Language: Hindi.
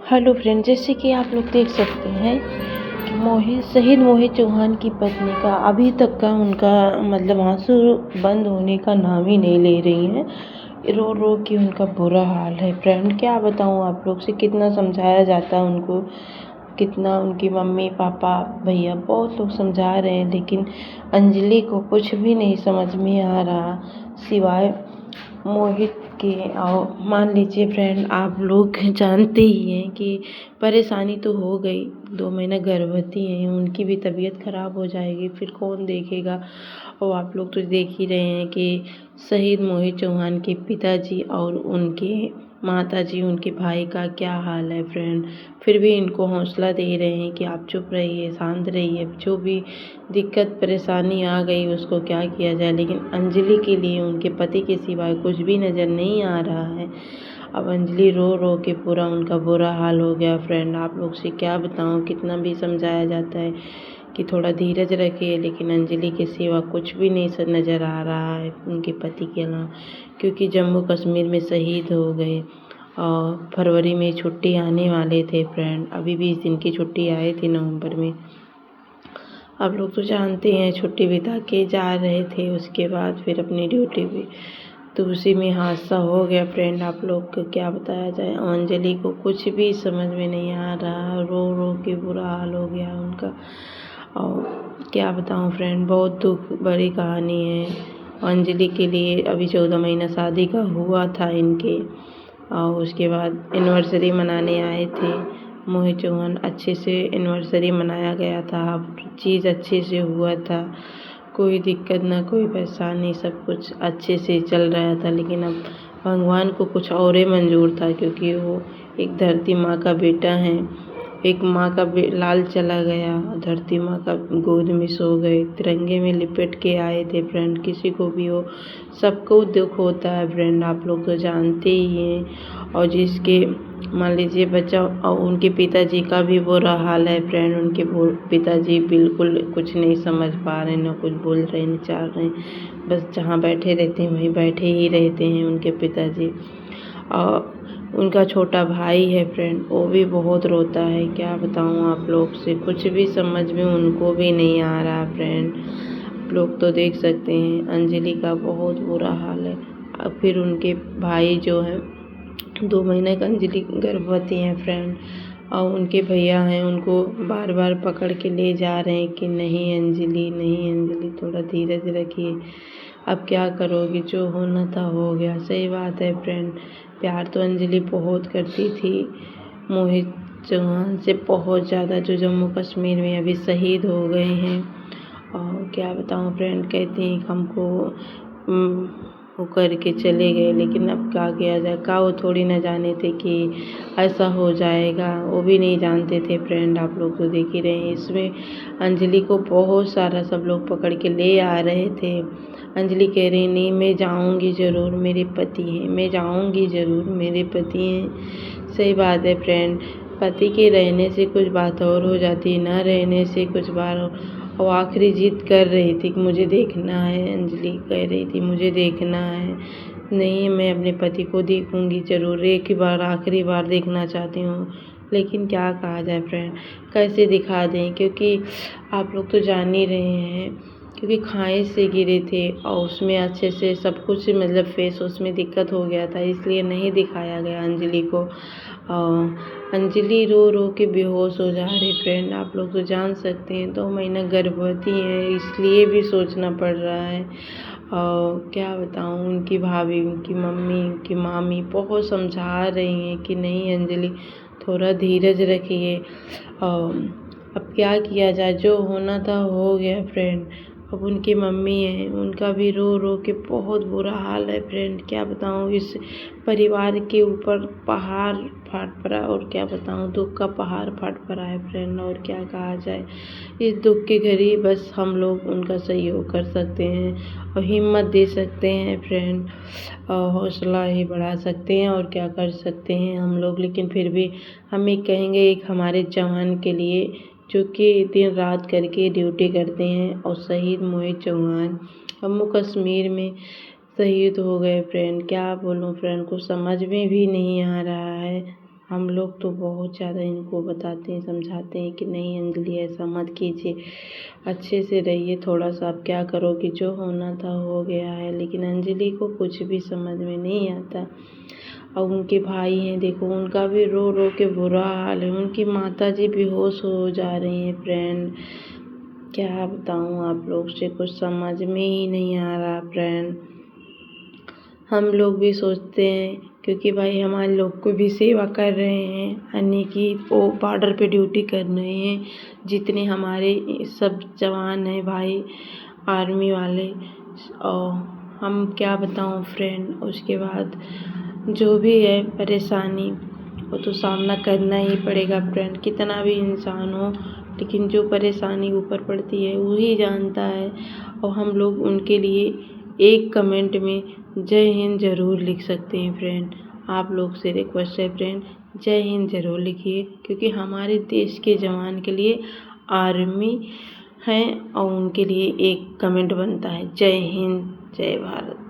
हेलो फ्रेंड, जैसे कि आप लोग देख सकते हैं कि शहीद मोहित चौहान की पत्नी का अभी तक का उनका मतलब आंसू बंद होने का नाम ही नहीं ले रही हैं। रो रो के उनका बुरा हाल है फ्रेंड। क्या बताऊं आप लोग से, कितना समझाया जाता है उनको, कितना उनकी मम्मी पापा भैया बहुत लोग समझा रहे हैं, लेकिन अंजलि को कुछ भी नहीं समझ में आ रहा सिवाय मोहित के। और मान लीजिए फ्रेंड, आप लोग जानते ही हैं कि परेशानी तो हो गई, 2 महीना गर्भवती हैं, उनकी भी तबीयत ख़राब हो जाएगी, फिर कौन देखेगा। और आप लोग तो देख ही रहे हैं कि शहीद मोहित चौहान के पिताजी और उनके माताजी, उनके भाई का क्या हाल है फ्रेंड। फिर भी इनको हौसला दे रहे हैं कि आप चुप रहिए, शांत रहिए, जो भी दिक्कत परेशानी आ गई उसको क्या किया जाए। लेकिन अंजलि के लिए उनके पति के सिवाय कुछ भी नज़र नहीं आ रहा है। अब अंजलि रो रो के पूरा उनका बुरा हाल हो गया फ्रेंड। आप लोग से क्या बताऊं, कितना भी समझाया जाता है कि थोड़ा धीरज रखिए, लेकिन अंजलि के सिवा कुछ भी नहीं नज़र आ रहा है उनके पति के अलावा, क्योंकि जम्मू कश्मीर में शहीद हो गए। और फरवरी में छुट्टी आने वाले थे फ्रेंड, अभी 20 दिन की छुट्टी आई थी नवंबर में। आप लोग तो जानते हैं, छुट्टी बिता के जा रहे थे, उसके बाद फिर अपनी ड्यूटी पे, तो उसी में हादसा हो गया फ्रेंड। आप लोग को क्या बताया जाए, अंजलि को कुछ भी समझ में नहीं आ रहा, रो रो के बुरा हाल हो गया उनका। और क्या बताऊं फ्रेंड, बहुत दुख भरी कहानी है। अंजलि के लिए अभी 14 महीना शादी का हुआ था इनके, और उसके बाद एनिवर्सरी मनाने आए थे मोहित चौहान। अच्छे से एनिवर्सरी मनाया गया था, हर चीज़ अच्छे से हुआ था, कोई दिक्कत ना कोई परेशानी, सब कुछ अच्छे से चल रहा था। लेकिन अब भगवान को कुछ और ही मंजूर था, क्योंकि वो एक धरती माँ का बेटा है, एक माँ का लाल चला गया, धरती माँ का गोद में सो गए, तिरंगे में लिपट के आए थे फ्रेंड। किसी को भी हो, सबको दुख होता है फ्रेंड, आप लोग तो जानते ही हैं। और जिसके मान लीजिए बच्चा, और उनके पिताजी का भी बुरा हाल है फ्रेंड। उनके पिताजी बिल्कुल कुछ नहीं समझ पा रहे, ना कुछ बोल रहे, न चाह रहे, बस जहाँ बैठे रहते हैं वहीं बैठे ही रहते हैं उनके पिताजी। और उनका छोटा भाई है फ्रेंड, वो भी बहुत रोता है। क्या बताऊँ आप लोग से, कुछ भी समझ में उनको भी नहीं आ रहा फ्रेंड। आप लोग तो देख सकते हैं अंजलि का बहुत बुरा हाल है। अब फिर उनके भाई जो हैं, 2 महीने का अंजलि गर्भवती हैं फ्रेंड, और उनके भैया हैं, उनको बार बार पकड़ के ले जा रहे हैं कि नहीं अंजलि, नहीं अंजलि, थोड़ा धीरज रखिए। अब क्या करोगी, जो होना था हो गया। सही बात है फ्रेंड, प्यार तो अंजलि बहुत करती थी मोहित चौहान से, बहुत ज़्यादा, जो जम्मू कश्मीर में अभी शहीद हो गए हैं। और क्या बताऊँ फ्रेंड, कहती हैं हमको वो करके चले गए, लेकिन अब क्या किया जाए, का वो थोड़ी ना जाने थे कि ऐसा हो जाएगा, वो भी नहीं जानते थे फ्रेंड। आप लोग तो देख ही रहे हैं, इसमें अंजलि को बहुत सारा सब लोग पकड़ के ले आ रहे थे। अंजलि कह रही नहीं, मैं जाऊंगी ज़रूर, मेरे पति हैं, मैं जाऊंगी ज़रूर, मेरे पति हैं। सही बात है फ्रेंड, पति के रहने से कुछ बात और हो जाती है, ना रहने से कुछ बार। और आखिरी जिद कर रही थी कि मुझे देखना है, अंजलि कह रही थी मुझे देखना है। नहीं, मैं अपने पति को देखूंगी ज़रूर, एक ही बार, आखिरी बार देखना चाहती हूँ। लेकिन क्या कहा जाए फ्रेंड, कैसे दिखा दें, क्योंकि आप लोग तो जान ही रहे हैं, क्योंकि खाई से गिरे थे और उसमें अच्छे से सब कुछ मतलब फेस उसमें दिक्कत हो गया था, इसलिए नहीं दिखाया गया अंजलि को। अंजलि रो रो के बेहोश हो जा रही फ्रेंड। आप लोग तो जान सकते हैं, 2 महीना गर्भवती है, इसलिए भी सोचना पड़ रहा है। और क्या बताऊँ, उनकी भाभी, उनकी मम्मी, उनकी मामी बहुत समझा रही हैं कि नहीं अंजलि, थोड़ा धीरज रखिए। अब क्या किया जाए, जो होना था हो गया फ्रेंड। अब उनकी मम्मी है, उनका भी रो रो के बहुत बुरा हाल है फ्रेंड। क्या बताऊँ, इस परिवार के ऊपर पहाड़ फट पड़ा, और क्या बताऊँ, दुख का पहाड़ फट पड़ा है फ्रेंड। और क्या कहा जाए, इस दुख के घड़ी बस हम लोग उनका सहयोग कर सकते हैं और हिम्मत दे सकते हैं फ्रेंड, और हौसला ही बढ़ा सकते हैं, और क्या कर सकते हैं हम लोग। लेकिन फिर भी हम एक कहेंगे, एक हमारे जवान के लिए जो कि दिन रात करके ड्यूटी करते हैं। और शहीद मोहित चौहान जम्मू कश्मीर में शहीद हो गए फ्रेंड। क्या बोलूँ फ्रेंड, को समझ में भी नहीं आ रहा है। हम लोग तो बहुत ज़्यादा इनको बताते हैं, समझाते हैं कि नहीं अंजलि ऐसा मत कीजिए, अच्छे से रहिए, थोड़ा सा आप क्या करोगे, जो होना था हो गया है। लेकिन अंजलि को कुछ भी समझ में नहीं आता। और उनके भाई हैं देखो, उनका भी रो रो के बुरा हाल है, उनकी माताजी बेहोश हो जा रही हैं फ्रेंड। क्या बताऊँ आप लोग से, कुछ समझ में ही नहीं आ रहा फ्रेंड। हम लोग भी सोचते हैं, क्योंकि भाई हमारे लोग को भी सेवा कर रहे हैं, यानी कि वो बॉर्डर पे ड्यूटी कर रहे हैं, जितने हमारे सब जवान हैं भाई आर्मी वाले। और हम क्या बताऊँ फ्रेंड, उसके बाद जो भी है परेशानी वो तो सामना करना ही पड़ेगा फ्रेंड, कितना भी इंसान हो, लेकिन जो परेशानी ऊपर पड़ती है वही जानता है। और हम लोग उनके लिए एक कमेंट में जय हिंद ज़रूर लिख सकते हैं फ्रेंड। आप लोग से रिक्वेस्ट है फ्रेंड, जय हिंद ज़रूर लिखिए, क्योंकि हमारे देश के जवान के लिए आर्मी हैं और उनके लिए एक कमेंट बनता है, जय हिंद जय भारत।